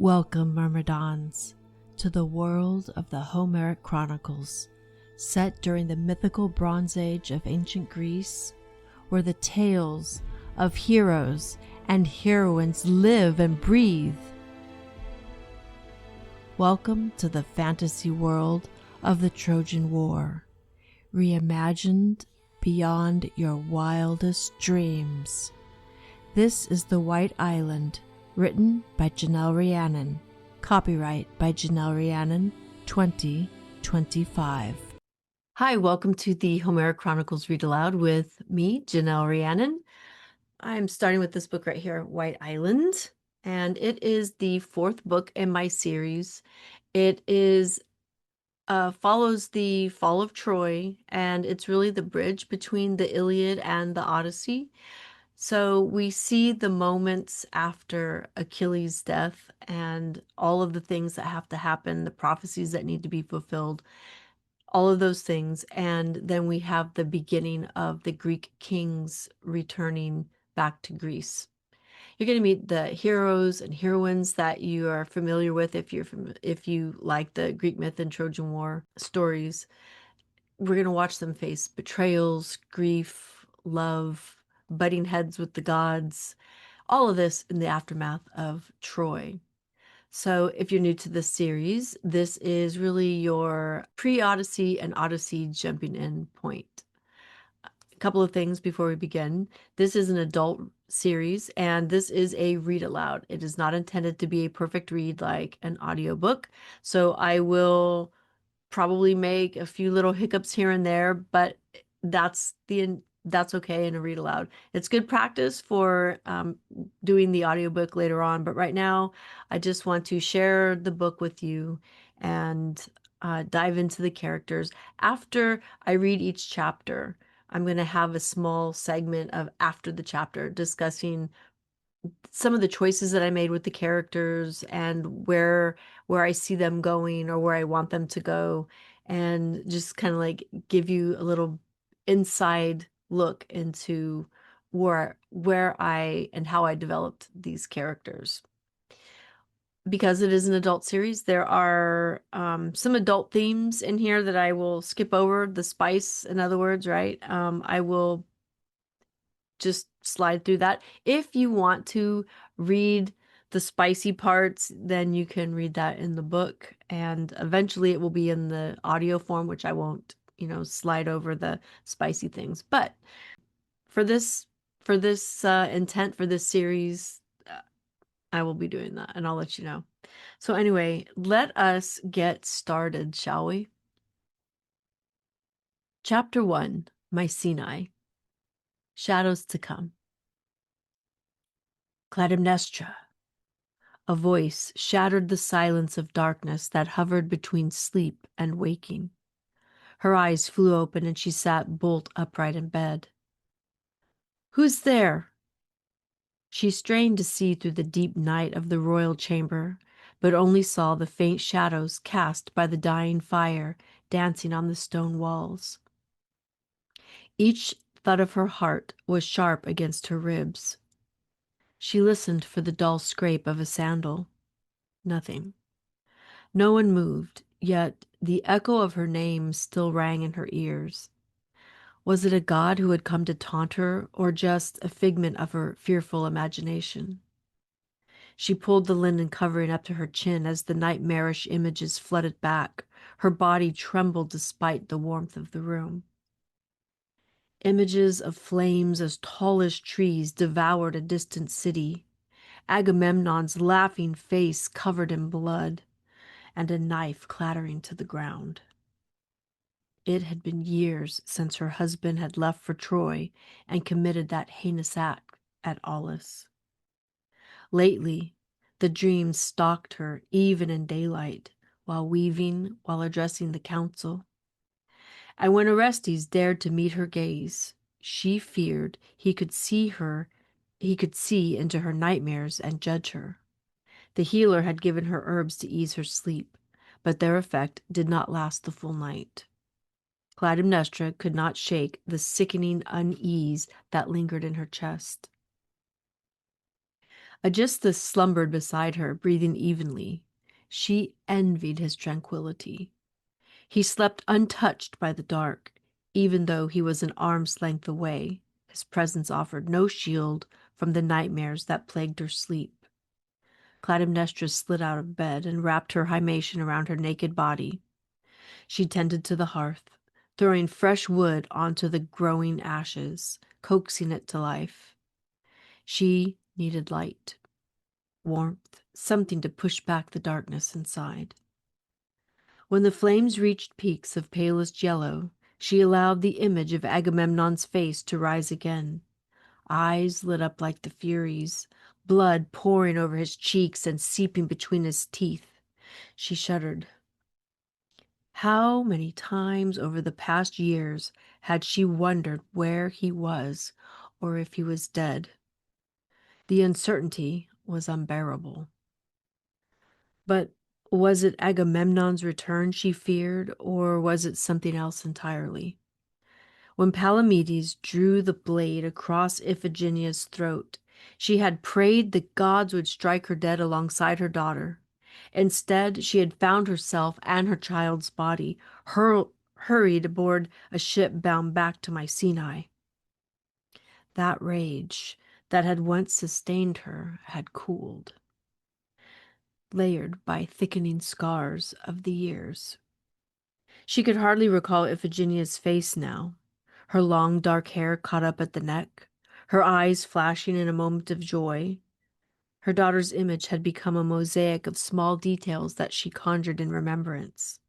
Welcome, Myrmidons, to the world of the Homeric Chronicles, set during the mythical Bronze Age of ancient Greece, where the tales of heroes and heroines live and breathe. Welcome to the fantasy world of the Trojan War, reimagined beyond your wildest dreams. This is The White Island, written by Janell Rhiannon. Copyright by Janell Rhiannon, 2025. Hi, welcome to the Homeric Chronicles Read Aloud with me, Janell Rhiannon. I'm starting with this book right here, White Island, and it is the fourth book in my series. It is follows the fall of Troy, and it's really the bridge between the Iliad and the Odyssey. So we see the moments after Achilles' death and all of the things that have to happen, the prophecies that need to be fulfilled, all of those things. And then we have the beginning of the Greek kings returning back to Greece. You're going to meet the heroes and heroines that you are familiar with if you like the Greek myth and Trojan War stories. We're going to watch them face betrayals, grief, love, butting heads with the gods, all of this in the aftermath of Troy. So if you're new to this series, this is really your pre-Odyssey and Odyssey jumping in point. A couple of things before we begin. This is an adult series, and this is a read aloud. It is not intended to be a perfect read like an audiobook. So I will probably make a few little hiccups here and there, but that's okay in a read aloud. It's good practice for doing the audiobook later on, but right now I just want to share the book with you and dive into the characters. After I read each chapter, I'm going to have a small segment of after the chapter discussing some of the choices that I made with the characters and where I see them going or where I want them to go, and just kind of like give you a little inside look into where I and how I developed these characters. Because it is an adult series, there are some adult themes in here that I will skip over. The spice, in other words, right? I will just slide through that. If you want to read the spicy parts, then you can read that in the book, and eventually it will be in the audio form, which I won't, slide over the spicy things. But for this intent for this series, I will be doing that, and I'll let you know. So anyway, let us get started, shall we? Chapter 1, Mycenae. Shadows to come. Clytemnestra. A voice shattered the silence of darkness that hovered between sleep and waking. Her eyes flew open and she sat bolt upright in bed. "Who's there?" She strained to see through the deep night of the royal chamber, but only saw the faint shadows cast by the dying fire dancing on the stone walls. Each thud of her heart was sharp against her ribs. She listened for the dull scrape of a sandal. Nothing. No one moved, yet the echo of her name still rang in her ears. Was it a god who had come to taunt her, or just a figment of her fearful imagination? She pulled the linen covering up to her chin as the nightmarish images flooded back. Her body trembled despite the warmth of the room. Images of flames as tall as trees devoured a distant city, Agamemnon's laughing face covered in blood, and a knife clattering to the ground. It had been years since her husband had left for Troy and committed that heinous act at Aulis. Lately, the dreams stalked her even in daylight, while weaving, while addressing the council. And when Orestes dared to meet her gaze, she feared he could see into her nightmares and judge her. The healer had given her herbs to ease her sleep, but their effect did not last the full night. Clytemnestra could not shake the sickening unease that lingered in her chest. Aegisthus slumbered beside her, breathing evenly. She envied his tranquility. He slept untouched by the dark, even though he was an arm's length away. His presence offered no shield from the nightmares that plagued her sleep. Clytemnestra slid out of bed and wrapped her hymation around her naked body. She tended to the hearth, throwing fresh wood onto the growing ashes, coaxing it to life. She needed light, warmth, something to push back the darkness inside. When the flames reached peaks of palest yellow, she allowed the image of Agamemnon's face to rise again. Eyes lit up like the Furies, blood pouring over his cheeks and seeping between his teeth. She shuddered. How many times over the past years had she wondered where he was, or if he was dead? The uncertainty was unbearable. But was it Agamemnon's return she feared, or was it something else entirely? When Palamedes drew the blade across Iphigenia's throat, she had prayed the gods would strike her dead alongside her daughter. Instead, she had found herself and her child's body hurried aboard a ship bound back to Mycenae. That rage that had once sustained her had cooled, layered by thickening scars of the years. She could hardly recall Iphigenia's face now, her long dark hair caught up at the neck, her eyes flashing in a moment of joy. Her daughter's image had become a mosaic of small details that she conjured in remembrance.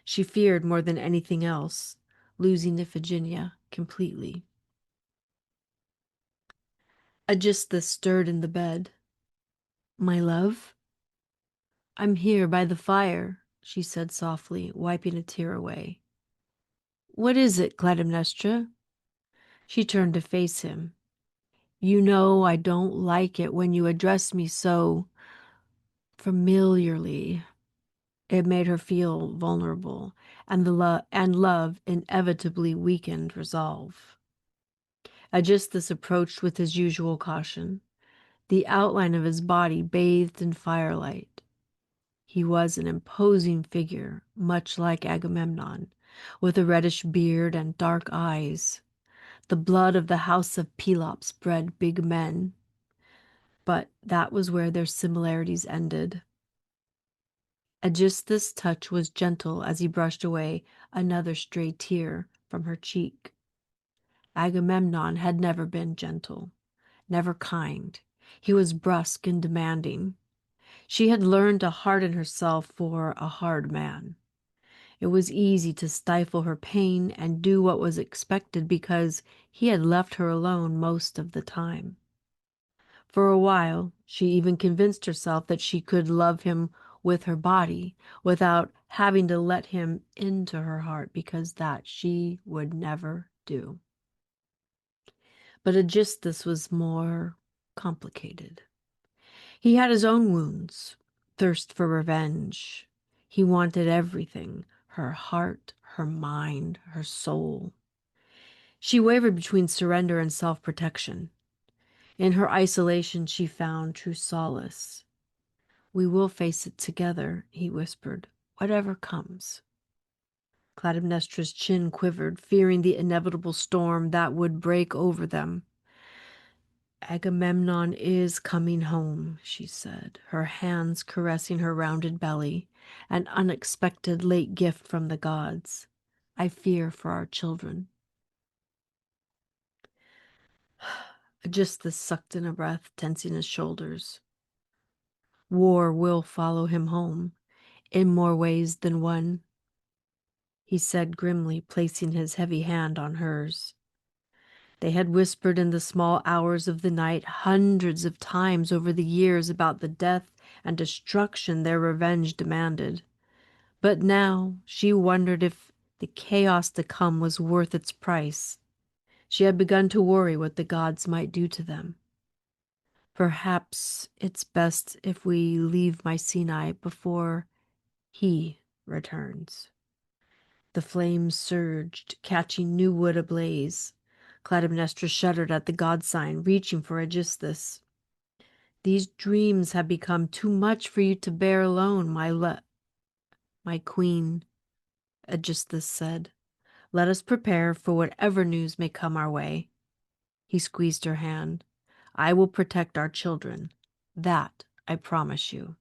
She feared more than anything else losing Iphigenia completely. Aegisthus stirred in the bed. "My love?" "I'm here by the fire," she said softly, wiping a tear away. "What is it, Clytemnestra?" She turned to face him. "You know I don't like it when you address me so familiarly." It made her feel vulnerable, and love inevitably weakened resolve. Aegisthus approached with his usual caution, the outline of his body bathed in firelight. He was an imposing figure, much like Agamemnon, with a reddish beard and dark eyes. The blood of the house of Pelops bred big men, but that was where their similarities ended. Aegisthus' touch was gentle as he brushed away another stray tear from her cheek. Agamemnon had never been gentle, never kind. He was brusque and demanding. She had learned to harden herself for a hard man. It was easy to stifle her pain and do what was expected because he had left her alone most of the time. For a while, she even convinced herself that she could love him with her body without having to let him into her heart, because that she would never do. But Aegisthus was more complicated. He had his own wounds, thirst for revenge. He wanted everything, her heart, her mind, her soul. She wavered between surrender and self-protection. In her isolation, she found true solace. "We will face it together," he whispered, "whatever comes." Clytemnestra's chin quivered, fearing the inevitable storm that would break over them. "Agamemnon is coming home," she said, her hands caressing her rounded belly, "an unexpected late gift from the gods. I fear for our children." Aegisthus sucked in a breath, tensing his shoulders. "War will follow him home, in more ways than one," he said grimly, placing his heavy hand on hers. They had whispered in the small hours of the night hundreds of times over the years about the death and destruction their revenge demanded. But now she wondered if the chaos to come was worth its price. She had begun to worry what the gods might do to them. "Perhaps it's best if we leave Mycenae before he returns." The flames surged, catching new wood ablaze. Clytemnestra shuddered at the god sign, reaching for Aegisthus. These dreams have become too much for you to bear alone, my queen, Aegisthus said. Let us prepare for whatever news may come our way. He squeezed her hand. I will protect our children. That I promise you.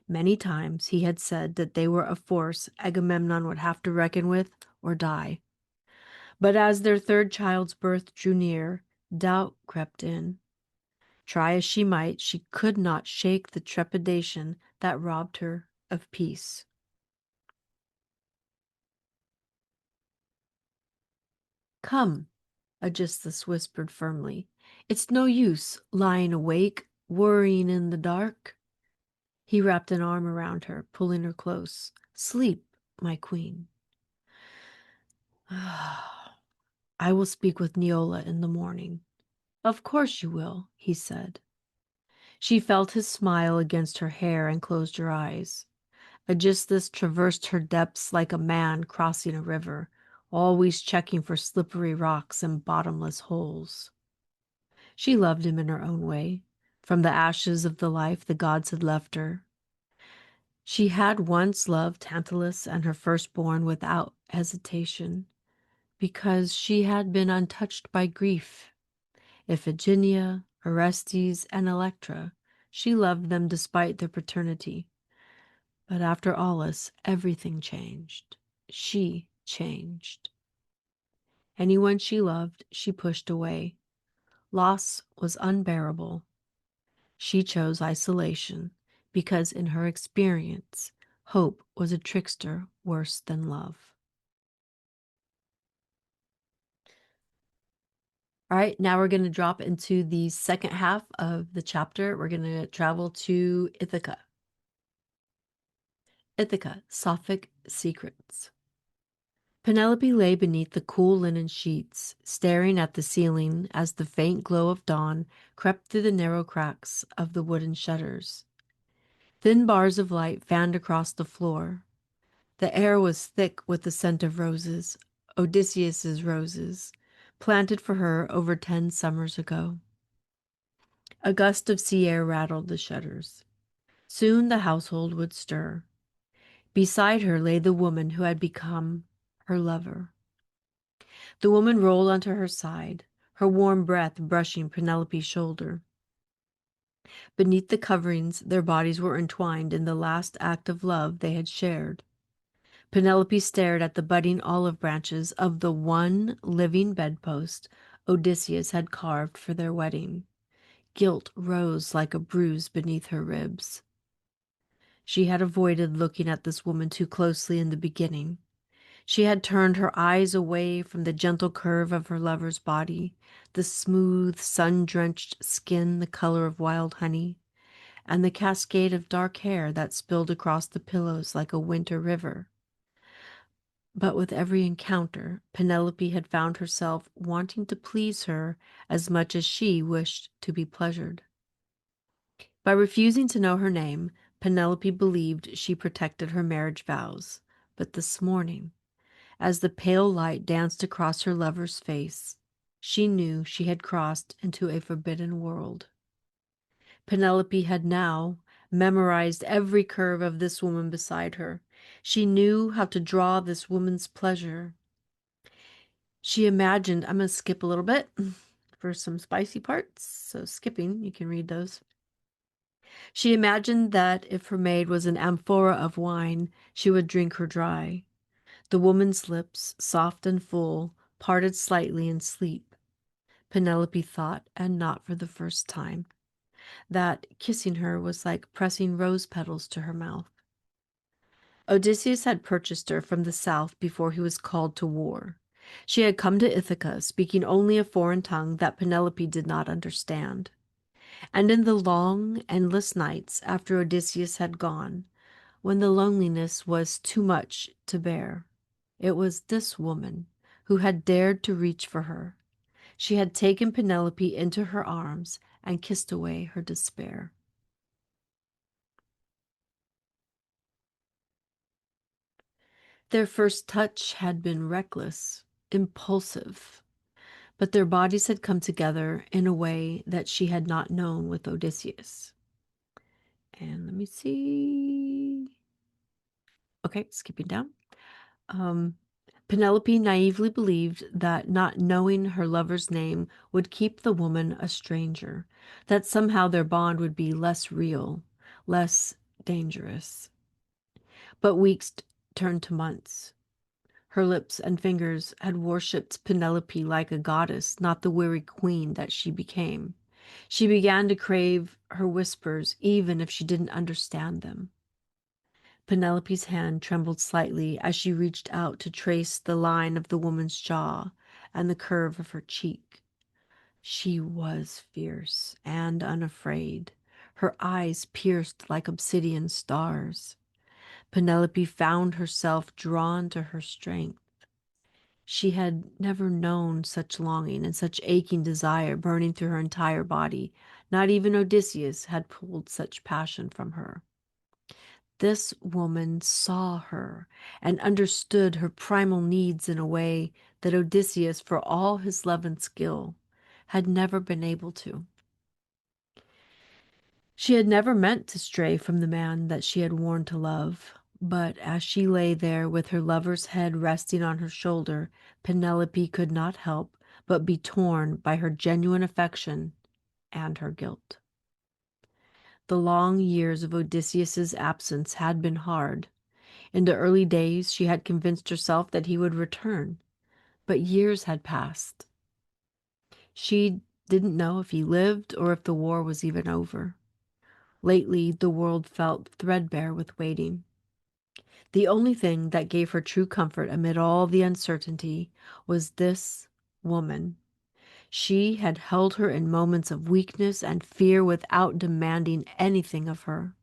Many times he had said that they were a force Agamemnon would have to reckon with or die. But as their third child's birth drew near, doubt crept in. Try as she might, she could not shake the trepidation that robbed her of peace. Come, Aegisthus whispered firmly. It's no use lying awake, worrying in the dark. He wrapped an arm around her, pulling her close. Sleep, my queen. I will speak with Neola in the morning. Of course you will, he said. She felt his smile against her hair and closed her eyes. Aegisthus traversed her depths like a man crossing a river, always checking for slippery rocks and bottomless holes. She loved him in her own way, from the ashes of the life the gods had left her. She had once loved Tantalus and her firstborn without hesitation, because she had been untouched by grief. Iphigenia, Orestes, and Electra, she loved them despite their paternity. But after Aulis, everything changed. She changed. Anyone she loved, she pushed away. Loss was unbearable. She chose isolation because, in her experience, hope was a trickster worse than love. All right, now we're going to drop into the second half of the chapter. We're going to travel to Ithaca. Ithaca, Sapphic Secrets. Penelope lay beneath the cool linen sheets, staring at the ceiling as the faint glow of dawn crept through the narrow cracks of the wooden shutters. Thin bars of light fanned across the floor. The air was thick with the scent of roses, Odysseus's roses, planted for her over 10 summers ago. A gust of sea air rattled the shutters. Soon the household would stir. Beside her lay the woman who had become her lover. The woman rolled onto her side, her warm breath brushing Penelope's shoulder. Beneath the coverings, their bodies were entwined in the last act of love they had shared. Penelope stared at the budding olive branches of the one living bedpost Odysseus had carved for their wedding. Guilt rose like a bruise beneath her ribs. She had avoided looking at this woman too closely in the beginning. She had turned her eyes away from the gentle curve of her lover's body, the smooth, sun-drenched skin the color of wild honey, and the cascade of dark hair that spilled across the pillows like a winter river. But with every encounter, Penelope had found herself wanting to please her as much as she wished to be pleasured. By refusing to know her name, Penelope believed she protected her marriage vows. But this morning, as the pale light danced across her lover's face, she knew she had crossed into a forbidden world. Penelope had now memorized every curve of this woman beside her. She knew how to draw this woman's pleasure. She imagined, I'm going to skip a little bit for some spicy parts, so skipping, you can read those. She imagined that if her maid was an amphora of wine, she would drink her dry. The woman's lips, soft and full, parted slightly in sleep. Penelope thought, and not for the first time, that kissing her was like pressing rose petals to her mouth. Odysseus had purchased her from the south before he was called to war. She had come to Ithaca, speaking only a foreign tongue that Penelope did not understand. And in the long, endless nights after Odysseus had gone, when the loneliness was too much to bear, it was this woman who had dared to reach for her. She had taken Penelope into her arms and kissed away her despair. Their first touch had been reckless, impulsive. but their bodies had come together in a way that she had not known with Odysseus. And let me see. Okay, skipping down. Um, Penelope naively believed that not knowing her lover's name would keep the woman a stranger, that somehow their bond would be less real, less dangerous. But weeks turned to months. Her lips and fingers had worshipped Penelope like a goddess, not the weary queen that she became. She began to crave her whispers, even if she didn't understand them. Penelope's hand trembled slightly as she reached out to trace the line of the woman's jaw and the curve of her cheek. She was fierce and unafraid, her eyes pierced like obsidian stars. Penelope found herself drawn to her strength. She had never known such longing and such aching desire burning through her entire body. Not even Odysseus had pulled such passion from her. This woman saw her and understood her primal needs in a way that Odysseus, for all his love and skill, had never been able to. She had never meant to stray from the man that she had worn to love, but as she lay there with her lover's head resting on her shoulder, Penelope could not help but be torn by her genuine affection and her guilt. The long years of Odysseus's absence had been hard. In the early days, she had convinced herself that he would return, but years had passed. She didn't know if he lived or if the war was even over. Lately, the world felt threadbare with waiting. The only thing that gave her true comfort amid all the uncertainty was this woman. She had held her in moments of weakness and fear without demanding anything of her.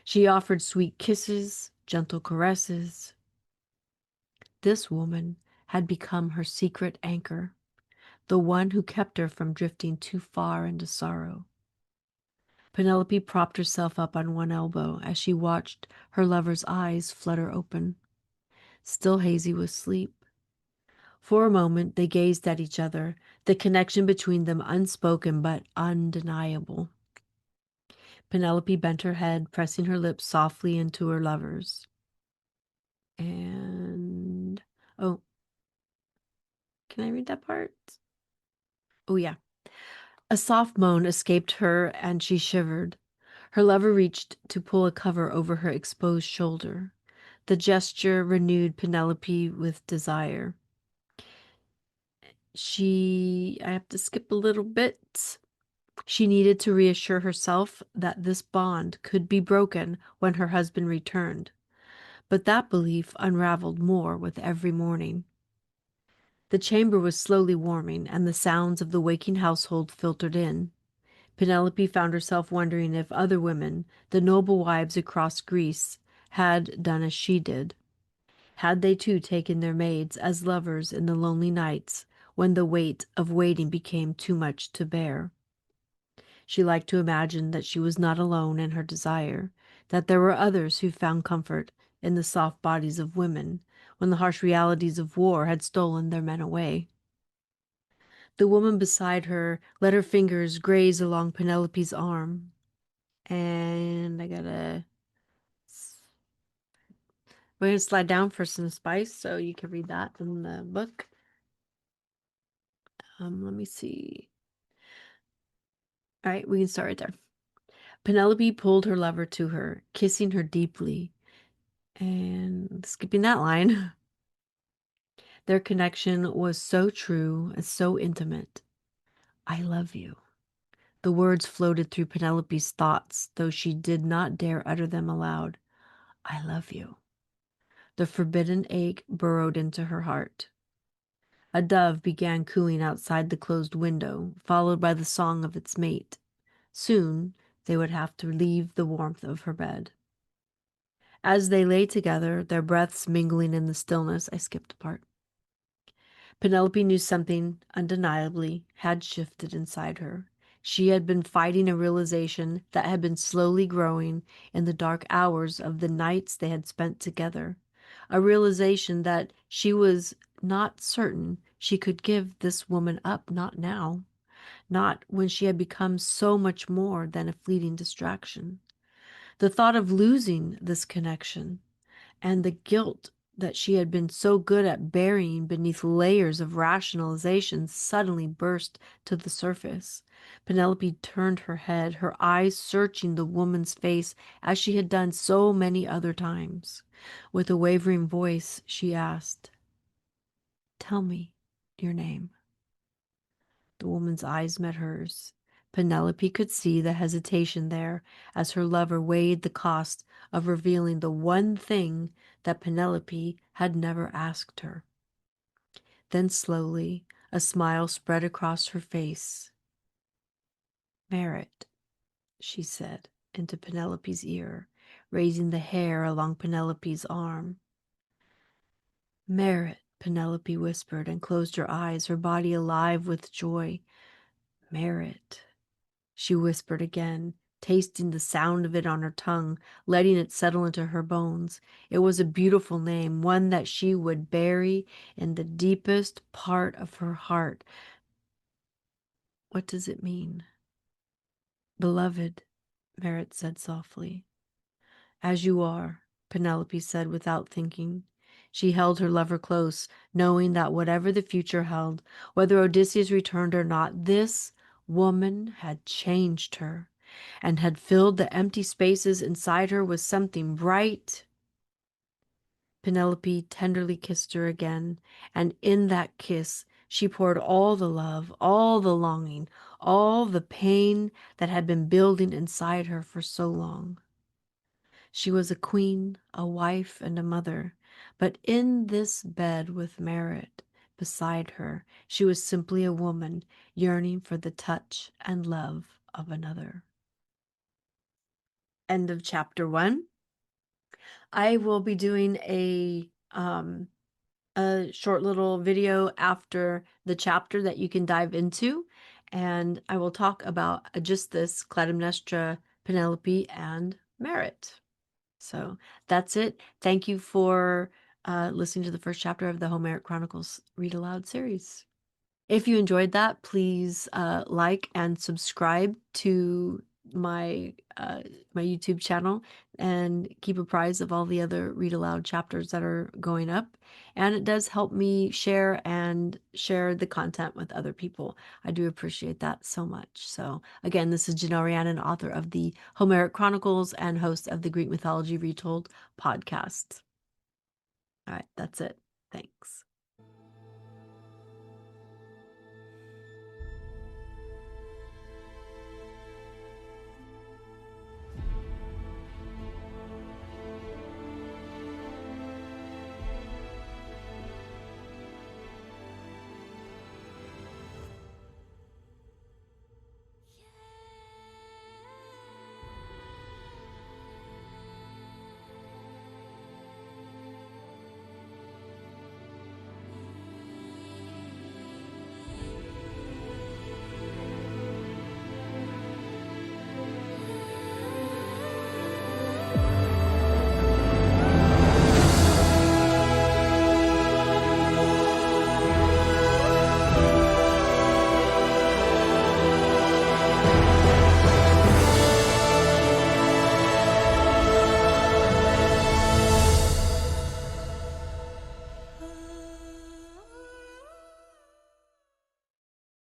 She offered sweet kisses, gentle caresses. This woman had become her secret anchor, the one who kept her from drifting too far into sorrow. Penelope propped herself up on one elbow as she watched her lover's eyes flutter open, still hazy with sleep. For a moment they gazed at each other, the connection between them unspoken but undeniable. Penelope bent her head, pressing her lips softly into her lover's. And, oh, can I read that part? Oh, yeah. A soft moan escaped her and she shivered. Her lover reached to pull a cover over her exposed shoulder. The gesture renewed Penelope with desire. I have to skip a little bit. She needed to reassure herself that this bond could be broken when her husband returned. But that belief unraveled more with every morning. The chamber was slowly warming, and the sounds of the waking household filtered in. Penelope found herself wondering if other women, the noble wives across Greece, had done as she did. Had they too taken their maids as lovers in the lonely nights when the weight of waiting became too much to bear? She liked to imagine that she was not alone in her desire, that there were others who found comfort in the soft bodies of women when the harsh realities of war had stolen their men away. The woman beside her let her fingers graze along Penelope's arm. And we're going to slide down for some spice so you can read that in the book. Let me see. All right, we can start right there. Penelope pulled her lover to her, kissing her deeply. And skipping that line, their connection was so true and so intimate. I love you. The words floated through Penelope's thoughts, though she did not dare utter them aloud. I love you. The forbidden ache burrowed into her heart. A dove began cooing outside the closed window, followed by the song of its mate. Soon they would have to leave the warmth of her bed. As they lay together, their breaths mingling in the stillness, I skipped a part. Penelope knew something undeniably had shifted inside her. She had been fighting a realization that had been slowly growing in the dark hours of the nights they had spent together. A realization that she was not certain she could give this woman up, not now, not when she had become so much more than a fleeting distraction. The thought of losing this connection and the guilt that she had been so good at burying beneath layers of rationalization suddenly burst to the surface. Penelope turned her head, her eyes searching the woman's face as she had done so many other times. With a wavering voice, she asked, "Tell me your name." The woman's eyes met hers. Penelope could see the hesitation there as her lover weighed the cost of revealing the one thing that Penelope had never asked her. Then slowly, a smile spread across her face. "Merit," she said into Penelope's ear, raising the hair along Penelope's arm. "Merit," Penelope whispered and closed her eyes, her body alive with joy. "Merit," she whispered again, tasting the sound of it on her tongue, letting it settle into her bones. It was a beautiful name, one that she would bury in the deepest part of her heart. "What does it mean?" "Beloved," Merritt said softly. "As you are," Penelope said without thinking. She held her lover close, knowing that whatever the future held, whether Odysseus returned or not, this woman had changed her and had filled the empty spaces inside her with something bright. Penelope tenderly kissed her again, and in that kiss she poured all the love, all the longing, all the pain that had been building inside her for so long. She was a queen, a wife, and a mother, but in this bed with Merit beside her, she was simply a woman yearning for the touch and love of another. End of chapter 1. I will be doing a short little video after the chapter that you can dive into, and I will talk about just this Clytemnestra, Penelope, and Merit. So that's it. Thank you for listening to the first chapter of the Homeric Chronicles Read Aloud series. If you enjoyed that, please like and subscribe to my my YouTube channel and keep apprised of all the other read aloud chapters that are going up. And it does help me share the content with other people. I do appreciate that so much. So again, this is Janell, Rhiannon, author of the Homeric Chronicles and host of the Greek Mythology Retold podcast. All right, that's it. Thanks.